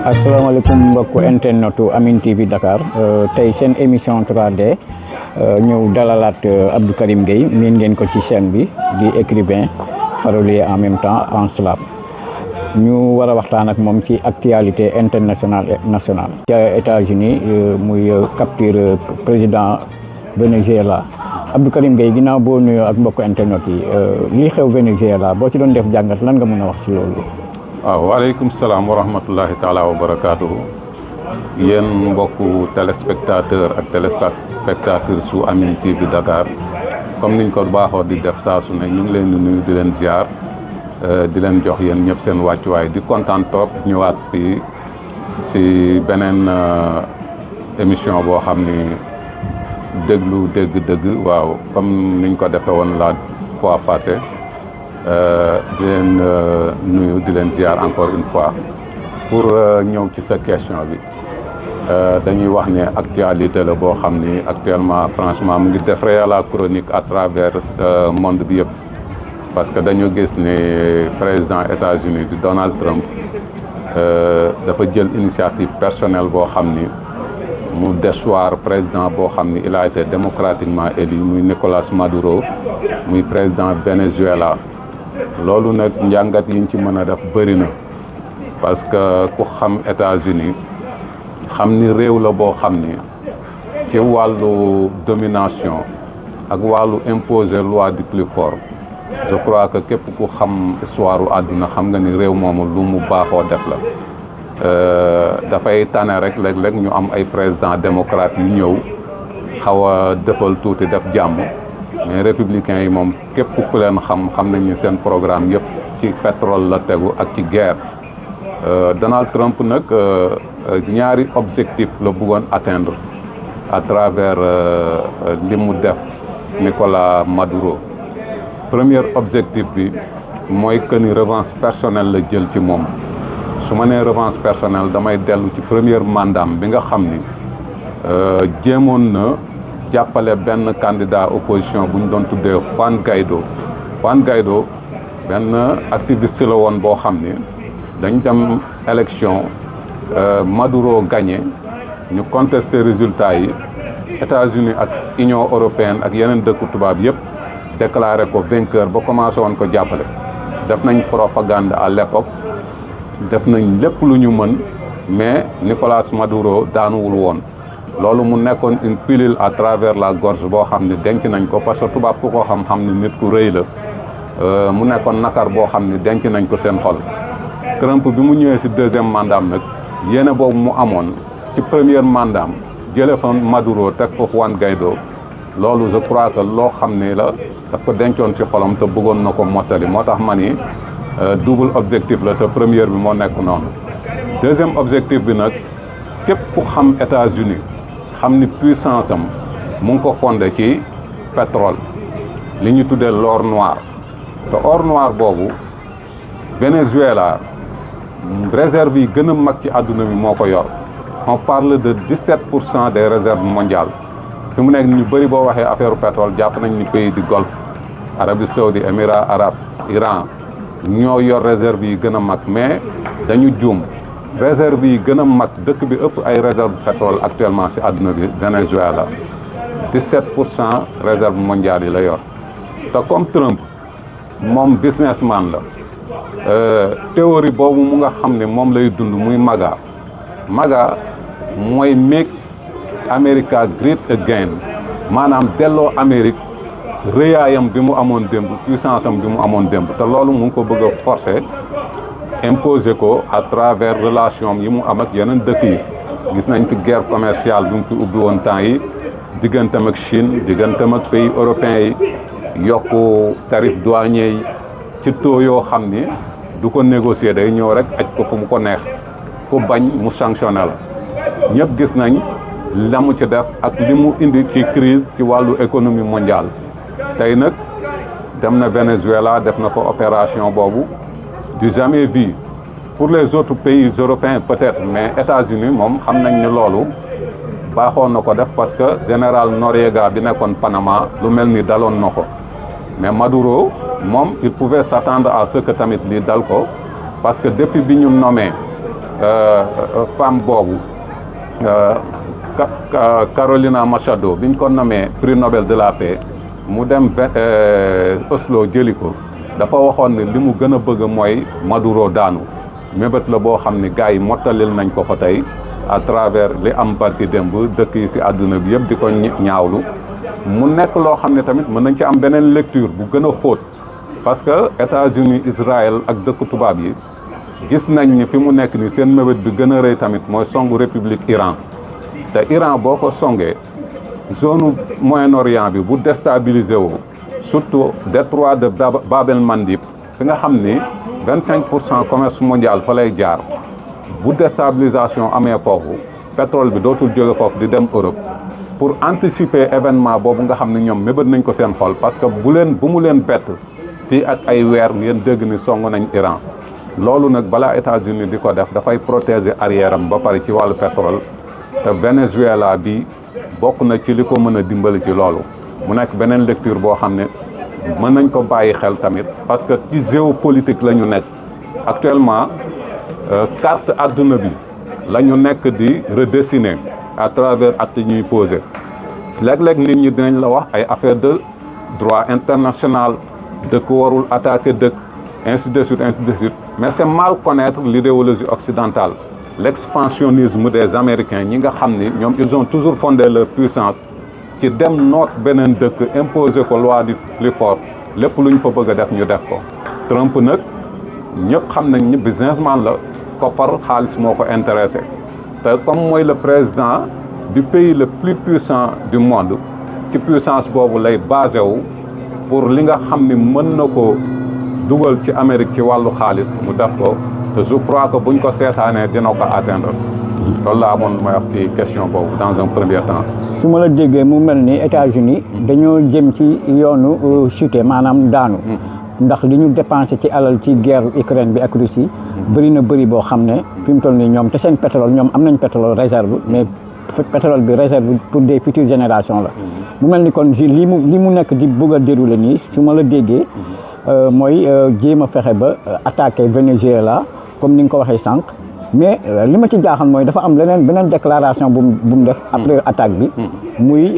asalaamaaleykum mbokku internetu Amine TV Dakar tey seen émission 3D ñëw dalalaat Abdou Karim Gueye miin ngeen ko ci chaîne bi di écrivain parolier en même temps en slave ñu war a waxtaan ak moom ci actualité internationale et nationale. ca États-Unis muy capture président Venezuela Abdou Karim Gueye ginnaaw boo nuyoo ak mbokku internet yi lii xew Venezuela boo ci doon def jàngat lan nga mën a wax ci loolu. waaw waaleykum salaam wa rahmatullahi taala wa barakaatuhu yéen mbokku téléspectateur ak téléspectateur su Amine TV Dakar comme niñ ko baaxoo di def saa su ne ñu ngi leen di nuyu di leen ziar di leen jox yéen ñëpp seen wàccuwaay di kontaan trop ñëwaat fii si beneen émission boo xam ni déglu dégg waaw comme niñ ko defee woon la fois passée di leen nuyu di leen ziar encore une fois pour ñëw ci sa question bi dañuy wax ne actualité la boo xam ni actuellement franchement mu ngi défrayer la chronique à travers monde bi yëpp parce que dañu gis ni président États-Unis di Donald Trump dafa jël initiative personnelle boo xam ni mu déchoir président boo xam ni il a été démocratiquement élu muy Nicolás Maduro muy président Venezuela. loolu nag njàngat yiñ ci mën a def bëri na parce que ku xam États-Unis xam ni réew la boo xam ni ci wàllu domination ak wàllu imposer loi du plus fort je crois que képp ku xam histoire u àdduna xam nga ni réew moomu lu mu baaxoo def la dafay tane rek léeg-léeg ñu am ay président démocrate yu ñëw xaw a defal tuuti def jàmm mais républicains yi moom képp ku leen xam nañu seen programme yëpp ci pétrole la tegu ak ci guerre Donald Trump nag ñaari objectif la bëggoon atteindre à travers li mu def Nicolás Maduro premier objectif bi mooy que ni revanche personnelle la jël ci moom su ma nee revanche personnelle damay dellu ci premier mandat bi nga xam ni jéemoon na jàppale benn candidat opposition bu ñu doon tuddee Juan Guaidó benn activiste la woon boo xam ni dañ dem élection Maduro gagné ñu contesté résultat yi États-Unis ak Union européenne ak yeneen dëkku tubaab yëpp déclaré ko vainqueur ba commencé woon ko jàppale def nañ propagande à l'époque def nañ lépp lu ñu mën mais Nicolás Maduro daanuwul woon loolu mu nekkoon une pilule à travers la gorge boo xam ne denc nañ ko parce que tubaab ku ko xam ne nit ku rëy la mu nekkoon nakar boo xam ne denc nañ ko seen xol Trump bi mu ñëwee ci deuxième mandat nag yéene boobu mu amoon ci premier mandat jële fa Maduro teg ko Juan Guaidó loolu je crois que loo xam ne la daf ko dencoon ci xolam te bëggoon na ko mottali moo tax ma ni double objectif la te première bi moo nekk noonu deuxième objectif bi nag képp ku xam États-Unis xam ni puissance am mu ngi ko fondé ci pétrole li ñu tuddee l'or noir te or noir boobu Venezuela réserve yi gën a mag ci àdduna bi moo ko yor on parle de 17% des réserves mondiales fi mu nekk ñu bëri boo waxee affaire pétrole jàpp nañ ni pays du Golfe Arabie Saoudite Émirats arabes Iran ñoo yor réserve yi gën a mag mais dañu juum réserve yi gën a mag dëkk bi ëpp ay réserve pétrole actuellement ci àdduna bi Venezuela 17% réserve mondiale yi la yor te comme Trump moom businessman la théorie boobu mu nga xam ne moom lay dund muy MAGA mooy make America great again maanaam delloo Amérique rëyaayam bi mu amoon démb puissance am bi mu amoon démb te loolu mu ngi ko bëgg a forcer imposer ko à travers relation yi mu am ak yeneen dëkk yi gis nañ fi guerre commerciale bi mu fi ubbi woon temps yi diggantam ak Chine diggantam ak pays européens yi yokku tarif douanier yi ci taux yoo xam ni du ko négocier day ñëw rek aj ko fu mu ko neex ku bañ mu sanctionné la ñëpp gis nañ la mu ci def ak li mu indi ci crise ci wàllu économie mondiale tey nag dem na Venezuela def na fa opération boobu du jamais vu pour les autres pays européens peut-être mais États-Unis moom xam nañ ni loolu baaxoon na ko def parce que général Noriega bi nekkoon Panama lu mel ni daloon na ko mais Maduro moom il pouvait s'attendre à ce que tamit lii dal ko parce que depuis bi ñu nommé femme boobu Carolina Machado bi ñu ko nommé prix Nobel de la paix mu dem Oslo jëli ko dafa waxoon ne li mu gën a bëgg mooy Maduro daanu mébét la boo xam ne gars yi mottalil nañ ko tey à travers li am barki démb dëkk yi ci àdduna bi yëpp di ko ñaawlu mu nekk loo xam ne tamit mën nañ ci am beneen lecture bu gën a xóot parce que États-Unis Israël ak dëkk tubaab yi gis nañ ni fi mu nekk ni seen mébét bi gën a rëy tamit mooy songu république Iran te Iran boo ko songee zone Moyen-Orient bi bu déstabilisé wu surtout détroit de Bab el-Mandeb fi nga xam ni 25% commerce mondial fa lay jaar bu déstabilisation amee foofu pétrole bi dootul jóge foofu di dem Europe pour anticiper événement boobu nga xam ne ñoom mébét nañ ko seen xol parce que bu mu leen bett fii ak ay weer ngeen dégg ni song nañ Iran loolu nag balaa États-Unis di ko def dafay protéger arrière am ba pare ci wàllu pétrole te Venezuela bi bokk na ci li ko mën a dimbali ci loolu mu nekk beneen lecture boo xam ne mën nañ ko bàyyi xel tamit parce que ci géopolitique la ñu nekk actuellement carte adduna bi la ñu nekk di redessiner à travers actes ñuy posé léeg-léeg nit ñi dinañ la wax ay affaire de droit international dëkk warul attaquer dëkk ainsi de suite mais c'est mal connaître l'idéologie occidentale l'expansionnisme des Américains ñi nga xam ni ñoom ils ont toujours fondé leur puissance ci dem noot beneen dëkk imposer ko loi du plus fort lépp lu ñu fa bëgg a def ñu def ko Trump nag ñëpp xam nañ ni businessman la koppar xaalis moo ko intéressé te comme mooy le président du pays le plus puissant du monde ci puissance boobu lay basé wu pour li nga xam ni mën na ko dugal ci Amérique ci wàllu xaalis mu def ko te je crois que buñ ko seetaanee dina ko atteindre loolu laa amoon may wax ci question boobu dans un premier temps. su ma la déggee mu mel ni États-Unis dañoo jëm ci yoonu chuté maanaam daanu. ndax li ñu dépensé ci alal ci guerre Ukraine bi ak Russie bëri na bëri boo xam ne fi mu toll nii ñoom te seen pétrole ñoom am nañ pétrole réserve mais pétrole bi réserve pour des futures générations la. mu mel ni kon li mu nekk di bëgg a dérouler nii su ma la déggee mooy jéem a fexe ba attaquer Venezuela comme ni nga ko waxee sànq. mais li ma ci jaaxal mooy dafa am beneen déclaration bu mu def après attaque bi muy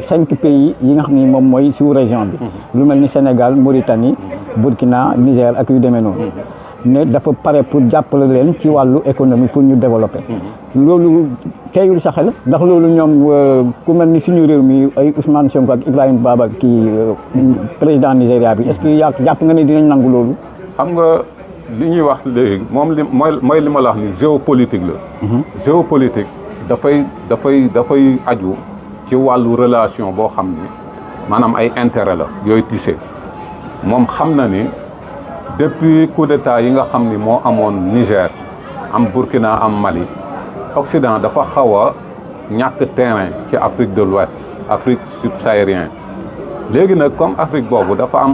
5 pays yi nga xam ni moom mooy sous région bi lu mel ni Sénégal Mauritanie Burkina Niger ak yu demee noonu ne dafa pare pour jàppale leen ci wàllu économie pour ñu développer loolu teeyul sa xel ndax loolu ñoom ku mel ni suñu réew mi ay Ousmane Sonko ak Ibrahima Baba kii président Nigéria bi est-ce que jàpp nga ne dinañ nangu loolu xam nga li ñuy wax léegi moom li mooy li ma la wax ni géopolitique la géopolitique dafay aju ci wàllu relation boo xam ni maanaam ay intérêt la yooyu tissé moom xam na ni depuis coup d'état yi nga xam ni moo amoon Niger am Burkina am Mali Occident dafa xaw a ñàkk terrain ci Afrique de l'Ouest Afrique subsaharienne léegi nag comme Afrique boobu dafa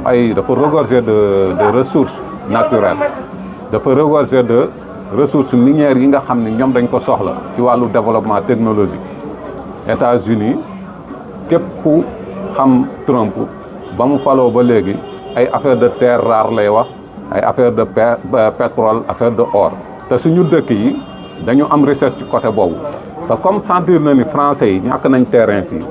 regorger de ressources naturelles dafa regorger de ressources minières yi nga xam ne ñoom dañ ko soxla ci wàllu développement technologique États-Unis képp ku xam Trump ba mu faloo ba léegi ay affaire de terres rares lay wax ay affaire de pétrole affaire de or te suñu dëkk yi dañu am richesse ci côté boobu te comme sentir na ni français yi ñàkk nañ terrain fii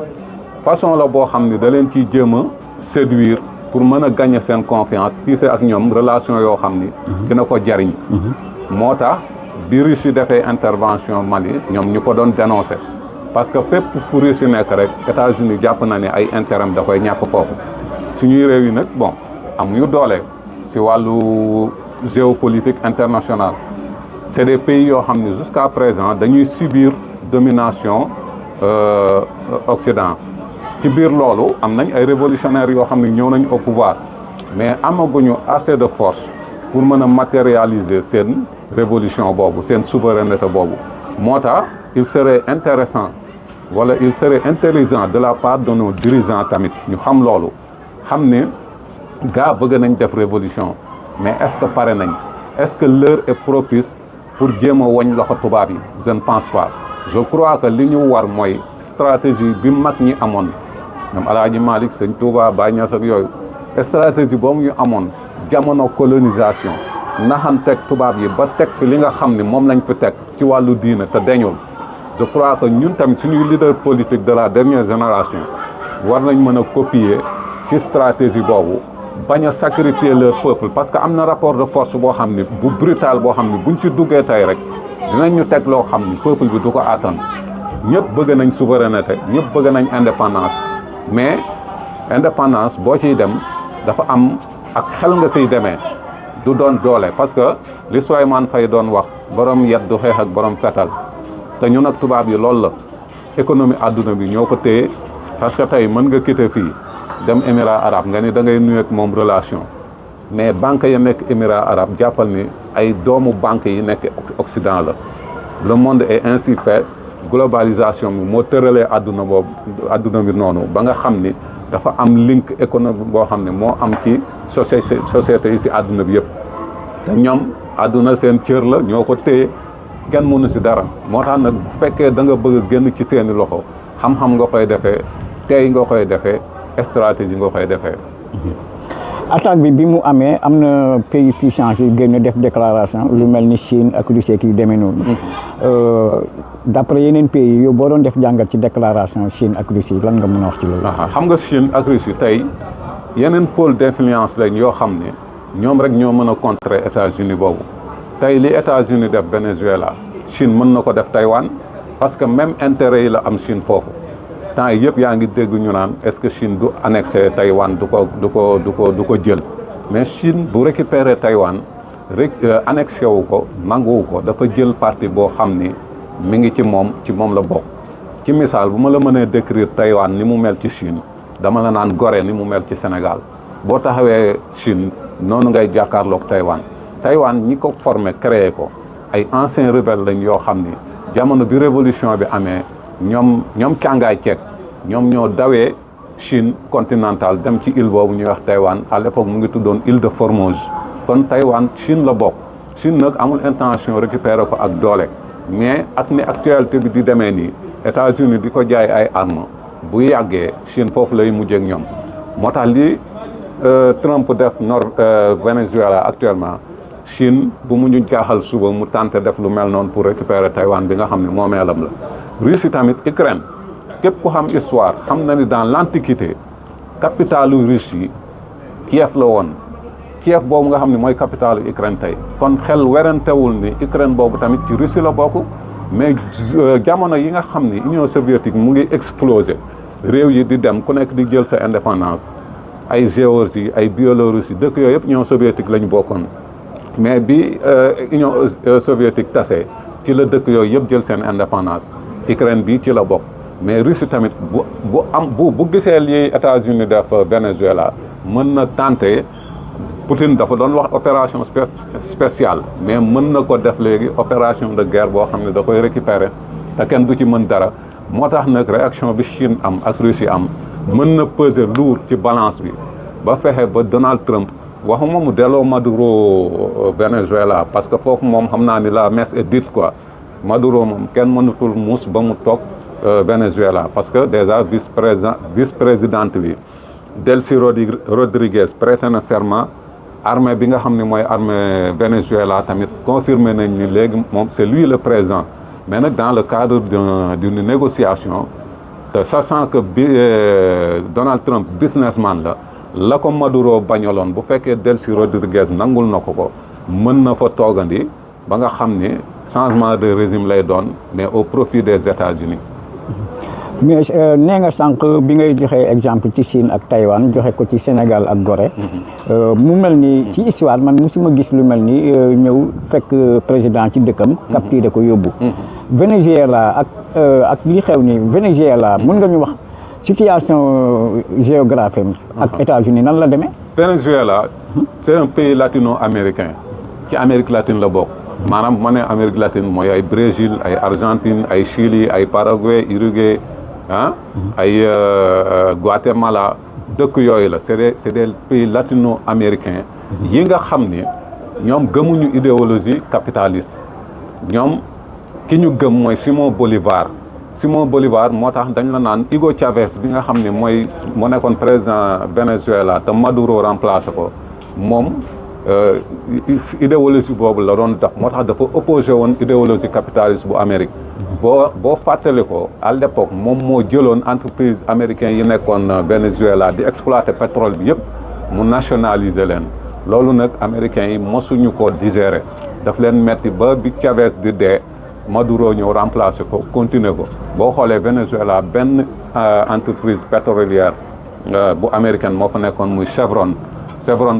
façon la boo xam ni da leen ciy jéem a séduire pour mën a gagner seen confiance tiise ak ñoom relation yoo xam ni dina ko jariñ moo tax bi Russie defee intervention Mali ñoom ñu ko doon dénoncer parce que fépp fu Russie nekk rek États-Unis jàpp na ne ay intérêt da koy ñàkk foofu suñuy réew yi nag bon amuñu doole si wàllu géopolitique internationale c'est des pays yoo xam ne jusqu'à présent dañuy subir domination Occident ci biir loolu am nañ ay révolutionnaires yoo xam ne ñëw nañ au pouvoir mais amaguñu assez de force pour mën a matérialiser seen révolution boobu seen souveraineté boobu moo tax il serait intéressant wala il serait intelligent de la part de nos dirigeants tamit ñu xam loolu xam ne gaa bëgg nañ def révolution mais est-ce que pare nañ est-ce que l'heure est propice pour jéem a wañ loxo tubaab yi je ne pense pas je crois que li ñu war mooy stratégie bi mag ñi amoon ñoom Alaaji Malick Sëñ Touba Baye Niass ak yooyu stratégie boobu ñu amoon jamono colonisation naxanteeg tubaab yi ba teg fi li nga xam ne moom lañ fi teg ci wàllu diine te deñul je crois que ñun tamit suñuy leader politique de la dernière génération war nañ mën a copier ci stratégie boobu bañ a sacrifier leur peuple parce que am na rapport de force boo xam ne bu brutal boo xam ne buñ ci duggee tey rek dinañ ñu teg loo xam ni peuple bi du ko attan ñëpp bëgg nañ souveraineté ñëpp bëgg nañ indépendance mais indépendance boo ciy dem dafa am ak xel nga siy demee du doon doole parce que li Souleymane Faye doon wax borom yet du xeex ak borom fetal te ñun ak tubaab yi loolu la économie àdduna bi ñoo ko téye parce que tey mën nga quitter fii dem Émirats arabes nga ni da ngay nuyu ak moom relation mais banque ya nekk Émirats arabes jàppal ni ay doomu banque yi nekk Occident la le monde est ainsi fait globalisation bi moo tëralee àdduna boobu àdduna bi noonu ba nga xam ni dafa am link économique boo xam ne moo am ci société yi si àdduna bi yëpp te ñoom àdduna seen cër la ñoo ko téye kenn mënu si dara moo tax nag bu fekkee da nga bëgg a génn ci seeni loxo xam-xam nga koy defee tey nga koy defee stratégie nga koy defee. attaque bi mu amee am na pays puissance yu génn def déclaration lu mel ni Chine ak Russie yu demee noonu. d'après yeneen pays yow boo doon def jàngat ci déclaration Chine ak Russie lan nga mën a wax ci loolu. xam nga Chine ak Russie tey yeneen pôle d'influence lañ yoo xam ne ñoom rek ñoo mën a contrer États-Unis boobu tey li États-Unis def Venezuela Chine mën na ko def Taïwan parce que même intérêt yi la am Chine foofu temps yi yëpp yaa ngi dégg ñu naan est-ce que Chine du annexé Taïwan du ko jël mais Chine bu récupérer Taïwan rek annexé wu ko nanguwu ko dafa jël partie boo xam ni mi ngi ci moom la bokk ci misaal bu ma la mënee décrire Taïwan ni mu mel ci Chine dama la naan Gorée ni mu mel ci Sénégal boo taxawee Chine noonu ngay jàkkaarloog Taïwan ñi ko formé créé ko ay anciens rebelles lañ yoo xam ni jamono bi révolution bi amee ñoom càngaay ceeg ñoom ñoo dawee Chine continentale dem ci île boobu ñuy wax Taïwan à l'époque mu ngi tuddoon île de Formose kon Taïwan Chine la bokk Chine nag amul intention récupérer ko ak doole mais ak ni actualité bi di demee nii États-Unis di ko jaay ay armes bu yàggee Chine foofu lay mujjee ak ñoom moo tax li Trump def Venezuela actuellement Chine bu mu ñu jaaxal suba mu tenté def lu mel noonu pour récupérer Taïwan bi nga xam ne moomeelam la. Russie tamit Ukraine képp ku xam histoire xam na ni dans l'antiquité capitalu Russie Kiev la woon Kiev boobu nga xam ne mooy capitalu Ukraine tey kon xel werantewul ni Ukraine boobu tamit ci Russie la bokk mais jamono yi nga xam ni Union soviétique mu ngi exploser réew yi di dem ku nekk di jël sa indépendance ay Géorgie ay Biélorussie dëkk yooyu yëpp Union soviétique la ñu bokkoon mais bi Union soviétique tasee ci la dëkk yooyu yëpp jël seen indépendance Ukraine bi ci la bokk mais Russie tamit bu gisee li États-Unis def Venezuela mën na tenter Poutine dafa doon wax opération spéciale mais mën na ko def léegi opération de guerre boo xam ne da koy récupérer te kenn du ci mën dara moo tax nag réaction bi Chine am ak Russie am mën na peser lourd ci balance bi ba fexe ba Donald Trump waxuma mu delloo Maduro Venezuela parce que foofu moom xam naa ni la messe est dite quoi Maduro moom kenn mënatul muus ba mu toog Venezuela parce que déjà vice-présidente bi Delcy Rodriguez prêté na serment armée bi nga xam ne mooy armée Venezuela tamit confirmé nañ ni léegi moom c'est lui le président mais nag dans le cadre d'une négociation te sachant que Donald Trump businessman la ko Maduro bañaloon bu fekkee Delcy Rodriguez nangul na ko mën na fa toogandi ba nga xam ne changement de régime lay doon mais au profit des États-Unis. mais nee nga sànq bi ngay joxe exemple ci Chine ak Taïwan joxe ko ci Sénégal ak Gorée mu mel ni ci histoire man musuma gis lu mel ni ñëw fekk président ci dëkkam capturé ko yóbbu. Venezuela ak li xew ni Venezuela mën nga ñu wax situation géographique ak États-Unis nan la demee. Venezuela c'est un pays latino-américain ci Amérique latine la bokk. maanaam bu ma nee Amérique latine mooy ay Brésil ay Argentine ay Chili ay Paraguay Uruguay ay Guatemala dëkk yooyu la c'est des pays latino-américains yi nga xam ne ñoom gëmuñu idéologie capitaliste ñoom ki ñu gëm mooy Simón Bolívar moo tax dañ la naan Hugo Chavez bi nga xam ne moo nekkoon président Venezuela te Maduro remplacé ko moom idéologie boobu la doon dox moo tax dafa opposé woon idéologie capitaliste bu Amérique boo fàttali ko à l'époque moom moo jëloon entreprise américain yi nekkoon Venezuela di exploiter pétrole bi yëpp mu nationaliser leen loolu nag américains yi mosuñu ko digérer daf leen metti ba bi Chavez di dee Maduro ñëw remplacer ko continuer ko boo xoolee Venezuela benn entreprise pétrolière bu américaine moo fa nekkoon muy Chevron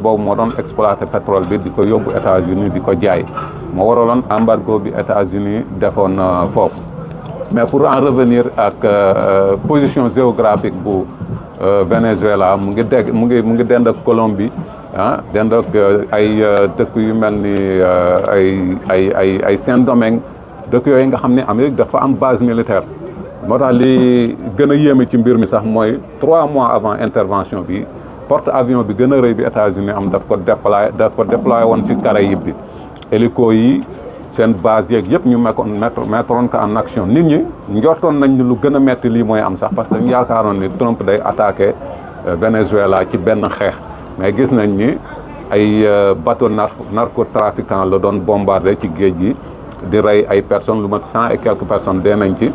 boobu moo doon exploiter pétrole bi di ko yóbbu États-Unis di ko jaay moo waraloon embargo bi États-Unis defoon foofu mais pour en revenir ak position géographique bu Venezuela mu ngi dend ak Colombie dend ak ay dëkk yu mel ni ay Saint-Domingue dëkk yooyu nga xam ne Amérique dafa am base militaire moo tax li gën a yéeme ci mbir mi sax mooy 3 mois avant intervention bi porte avion bi gën a rëy bi États-Unis am daf ko déployé woon ci Caraïbes bi hélico yi seen base yeeg yëpp ñu mettroon ko en action nit ñi njortoon nañ ni lu gën a metti lii mooy am sax parce que dañu yaakaaroon ni Trump day attaqué Venezuela ci benn xeex mais gis nañ ni ay bateau narcotrafiquant la doon bombardé ci géej gi di rey ay personnes lu mat 100 et quelques personnes dee nañ ci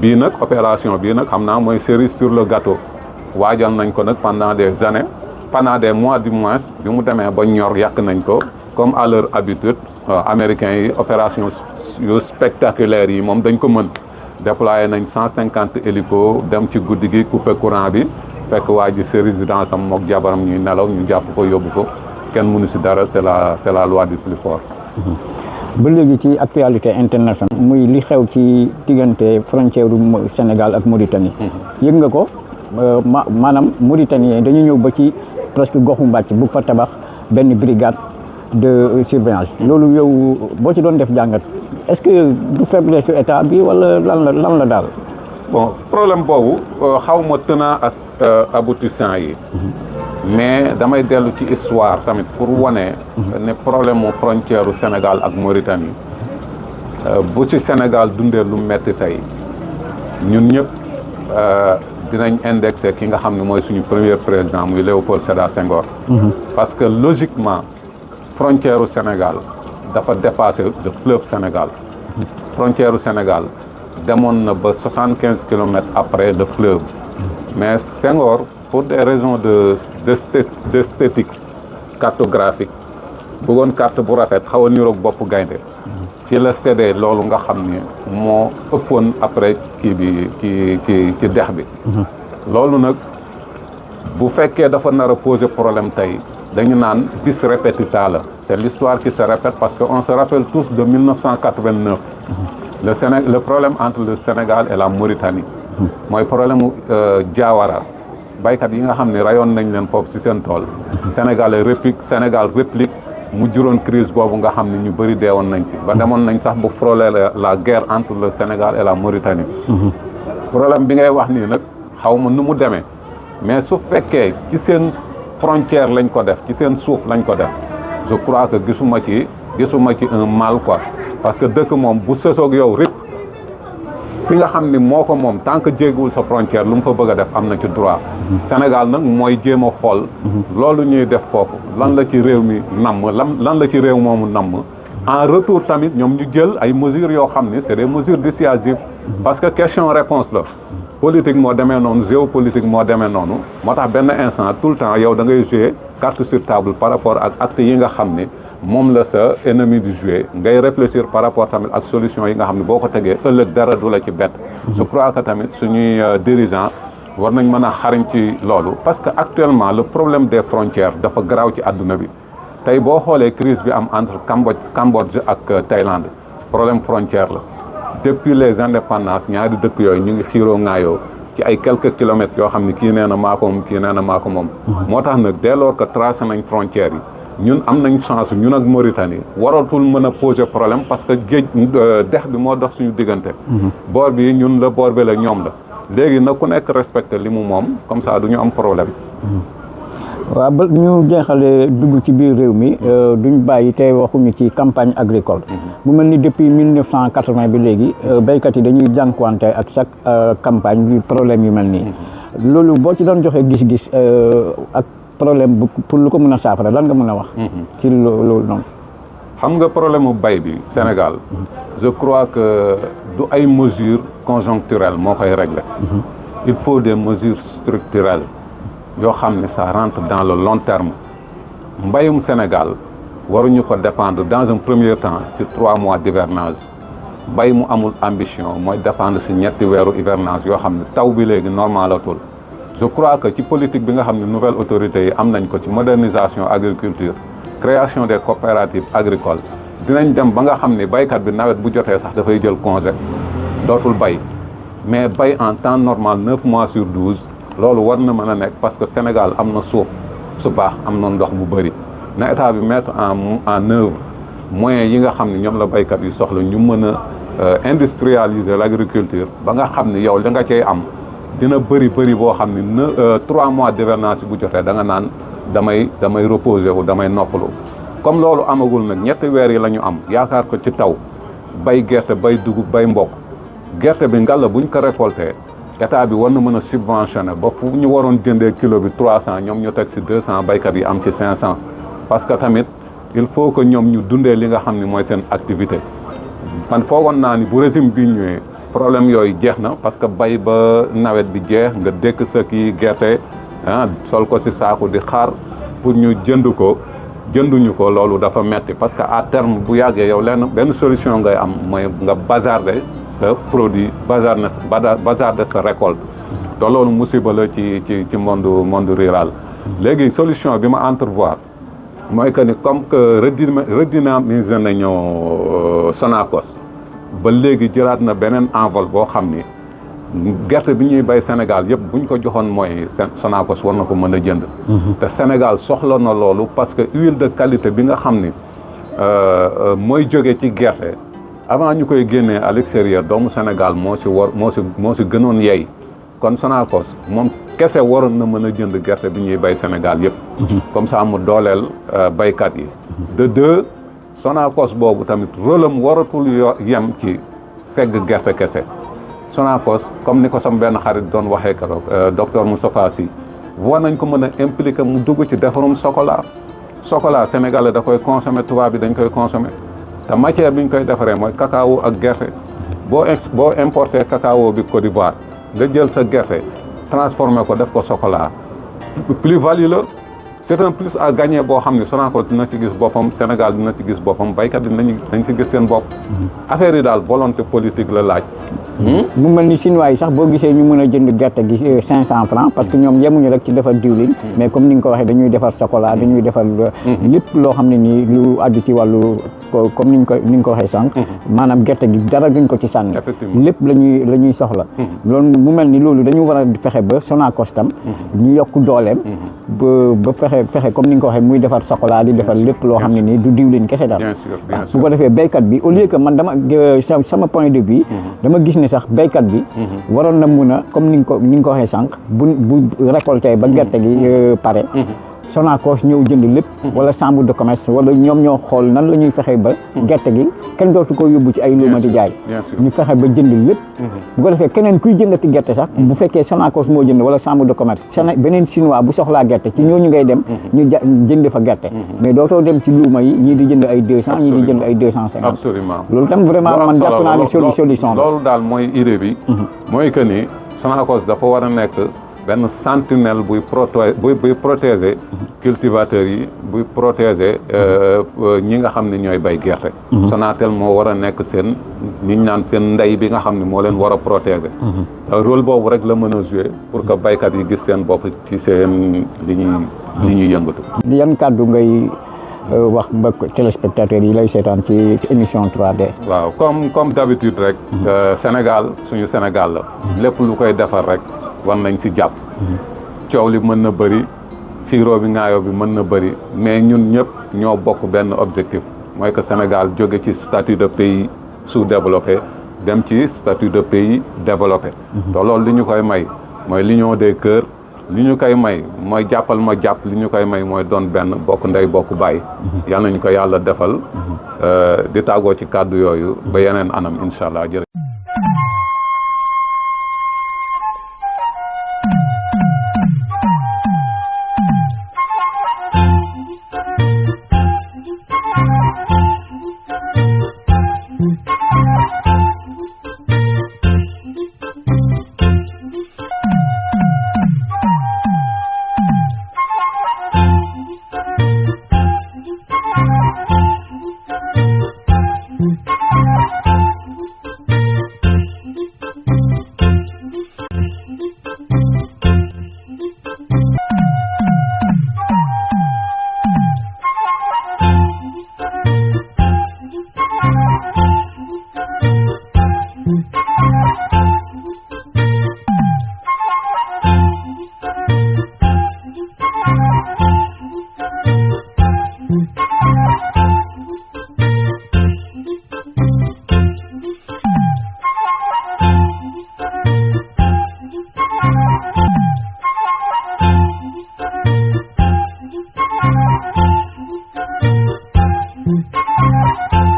bii nag opération bii nag xam naa mooy cerise sur le gâteau waajal nañ ko nag pendant des années pendant des mois du moins bi mu demee ba ñor yàq nañ ko comme à leur habitude américains yi opération yu spectaculaire yi moom dañ ko mën déployé nañ 150 hélicos dem ci guddi gi coupé courant bi fekk waa ji sa résidence am mook jabaram ñuy nelaw ñu jàpp ko yóbbu ko kenn mënu si dara c'est la loi du plus fort. ba léegi ci actualité internationale muy li xew ci diggante frontière Sénégal ak Mauritanie. yëg nga ko maanaam Mauritanie dañu ñëw ba ci presque goxu Mbàcc bu fa tabax benn brigade de surveillance loolu yow boo ci doon def jàngat est-ce que du faiblesse su état bi wala lan la daal. bon problème boobu xaw ma tenant ak aboutissant yi. mais damay dellu ci histoire tamit pour wane ne problème mu frontière u Sénégal ak Mauritanie bu ci Sénégal dundee lu metti tey ñun ñëpp dinañ indexé ki nga xam ne mooy suñu premier président muy Léopold Sédar Senghor. parce que logiquement frontière u Sénégal dafa dépassé le fleuve Sénégal. frontière u Sénégal demoon na ba 75 kilomètres après le fleuve. mais Senghor pour des raisons d'esthétique cartographique bëggoon carte bu rafet xaw a niroog bopp gaynde ci la séddee loolu nga xam ne moo ëppoon après kii bi ci dex bi loolu nag bu fekkee dafa nar a poser problème tey dañu naan bis repetita la c'est l'histoire qui se répète parce que on se rappelle tous de 1989 le problème entre le Sénégal et la Mauritanie mooy problème mu Diawara baykat yi nga xam ne rayoon nañ leen foofu ci seen tool Sénégal réplique mu juróon crise boobu nga xam ne ñu bëri deewoon nañ ci ba demoon nañ sax bu frôler la guerre entre le Sénégal et la Mauritanie problème bi ngay wax nii nag xaw ma nu mu demee mais su fekkee ci seen frontière lañ ko def ci seen suuf lañ ko def je crois que gisuma ci un mal quoi parce que dëkk moom bu sësoog yow rek fi nga xam ni moo ko moom tant que jéegul sa frontière lu mu fa bëgg a def am na ci droit Sénégal nag mooy jéem a xool loolu ñuy def foofu lan la ci réew mi namm lan la ci réew moomu namm en retour tamit ñoom ñu jël ay mesures yoo xam ni c'est des mesures dissuasives parce que question réponse la politique moo demee noonu géopolitique moo demee noonu moo tax benn instant tout le temps yow da ngay jouer carte sur table par rapport ak acte yi nga xam ni moom la sa ennemi di jouer ngay réfléchir par rapport tamit ak solution yi nga xam ne boo ko tegee ëllëg dara du la ci bett. je crois que tamit suñuy dirigeant war nañ mën a xariñ ci loolu parce que actuellement le problème des frontières dafa garaaw ci àdduna bi tey boo xoolee crise bi am entre Cambodge ak Thaïlande problème frontière la depuis les indépendances ñaari dëkk yooyu ñu ngi xiiroo ŋaayoo ci ay quelques kilomètres yoo xam ne kii nee na maa ko moom kii nee na maa ko moom moo tax nag dès lors que tracé nañ frontières yi ñun am nañ chance ñun ak Mauritanie waratul mën a poser problème parce que géej dex bi moo dox suñu diggante boor bi ñun la boor bi la ñoom la léegi nag ku nekk respecté li mu moom comme ça du ñu am problème waaw ba ñu jeexale dugg ci biir réew mi duñ bàyyi tey waxuñu ci campagne agricole mu mel ni depuis 1980 bi léegi béykat yi dañuy jànkuwante ak chaque campagne bi problème yu mel nii loolu boo ci doon joxe gis-gis ak problème bu pour lu ko mën a saafara lan nga mën a wax ci loolu noonu xam nga problème mu bay bi Sénégal je crois que du ay mesures conjoncturelles moo koy régler il faut des mesures structurelles yoo xam ne ça rentre dans le long terme mbayum Sénégal waruñu ko dépendre dans un premier temps ci 3 mois d'hivernage bay mu amul ambition mooy dépendre ci ñetti weeru hivernage yoo xam ne taw bi léegi normalatul je crois que ci politique bi nga xam ne nouvelle autorité yi am nañ ko ci modernisation agriculture création des coopératives agricoles dinañ dem ba nga xam ne baykat bi nawet bu jotee sax dafay jël congé dootul bay mais bay en temps normal 9 mois sur 12 loolu war na mën a nekk parce que Sénégal am na suuf su baax am na ndox bu bëri na état bi mettre en œuvre moyens yi nga xam ne ñoom la baykat yi soxla ñu mën a industrialiser l'agriculture ba nga xam ne yow li nga cay am dina bëri boo xam ne 3 mois d'hivernage bu jotee da nga naan damay reposer wu damay noppalu comme loolu amagul nag ñetti weer yi la ñu am yaakaar ko ci taw bay gerte bay dugub bay mboq gerte bi ngalla buñ ko récolté état bi war na mën a subventionné ba fu ñu waroon jëndee kilo bi 300 ñoom ñu teg ci 200 baykat yi am ci 500 parce que tamit il faut que ñoom ñu dundee li nga xam ne mooy seen activité man foogoon naa ni bu régime bi ñëwee problème yooyu jeex na parce que bay ba nawet bi jeex nga dékk sa kii gerte sol ko ci saaku di xaar pour ñu jënduñu ko loolu dafa metti parce que à terme bu yàggee yow benn solution ngay am mooy nga bazarder sa produit bazarder sa récolte te loolu musiba la ci monde rural léegi solution bi ma entrevoir mooy que ni comme que redynamiser nañu Sonacos ba léegi jëlaat na beneen envol boo xam ni gerte bi ñuy bay Sénégal yëpp buñ ko joxoon mooy Sonacos war na ko mën a jënd te Sénégal soxla na loolu parce que huile de qualité bi nga xam ni mooy jóge ci gerte avant ñu koy génnee à l'extérieur doomu Sénégal moo si gënoon yey kon Sonacos moom kese waroon na mën a jënd gerte bi ñuy bay Sénégal yëpp comme ça mu dooleel baykat yi de deux Sonacos boobu tamit rôle am waratul yem ci segg gerte kese Sonacos comme ni ko sam benn xarit doon waxee keroog docteur Moustapha Sy war nañ ko mën a impliquer mu dugg ci defarum chocolat sénégalais da koy consommer tubaab bi dañ koy consommer te matière bi ñu koy defaree mooy cacao ak gerte boo importé cacao bi Côte d'Ivoire nga jël sa gerte transformé ko def ko chocolat plus-value la c'est un plus à gagner boo xam ne Sonacos dina ci gis boppam Sénégal dina ci gis boppam baykat dañ ci gis seen bopp affaire yi daal volonté politique la laaj mu mel ni chinois yi sax boo gisee ñu mën a jënd gerte gi 500 francs parce que ñoom yemuñu rek ci defar diwlin mais comme ni nga ko waxee dañuy defar chocolat dañuy defar lépp loo xam ne nii lu aju ci wàllu comme ni nga ko waxee sànq maanaam gerte gi dara duñ ko ci sànni lépp la ñuy soxla loolu mu mel ni loolu dañu war a fexe ba Sonacos tam ñu yokk dooleem ba fexe comme ni nga ko waxee muy defar chocolat di defar lépp loo xam ne nii du diwlin kese daal bu ko defee béykat bi au lieu que man sama point de vue dama gis ne sax béykat bi waroon na mun a comme ni nga ko waxee sànq bu récolté ba gerte gi pare Sonacos ñëw jënd lépp wala chambre de commerce wala ñoom ñoo xool nan la ñuy fexe ba gerte gi kenn dootu ko yóbbu ci ay luuma di jaay ñu fexe ba jënd lépp bu ko defee keneen kuy jëndati gerte sax bu fekkee Sonacos moo jënd wala chambre de commerce beneen chinois bu soxlaa gerte ci ñooñu ngay dem ñu jënd fa gerte mais dootoo dem ci luuma yi ñii di jënd ay 200 ñii di jënd ay 250 absolument loolu tam vraiment man jàpp naa ne solution loolu daal mooy idée bi mooy que ni Sonacos dafa war a nekk benn sentinelle buy protéger cultivateurs yi, buy protéger ñi nga xam ne ñooy bay gerte. Sonatel moo war a nekk seen ñi ñu naan seen ndey bi nga xam ne moo leen war a protéger. Rôle boobu rek la mën a jouer pour que baykat yi gis seen bopp ci seen li ñuy yëngatu. yan kàddu ngay wax mbokk téléspectateurs yi lay seetaan ci émission 3D. waaw comme d'habitude rek. Sénégal suñu Sénégal la. lépp lu koy defar rek war nañ ci jàpp. coow li mën na bëri xiiroo bi ngaayoo bi mën na bëri mais ñun ñëpp ñoo bokk benn objectif mooy que Sénégal jóge ci statut de pays sous-développé dem ci statut de pays développé. te loolu li ñu koy may mooy l'union des cœurs. li ñu koy may mooy jàppal ma jàpp li ñu koy may mooy doon benn bokk ndey bokk bàyyi. yal nañu ko yàlla defal di tàggoo ci kàddu yooyu ba yeneen anam incha allah jërëjëf. Thank you.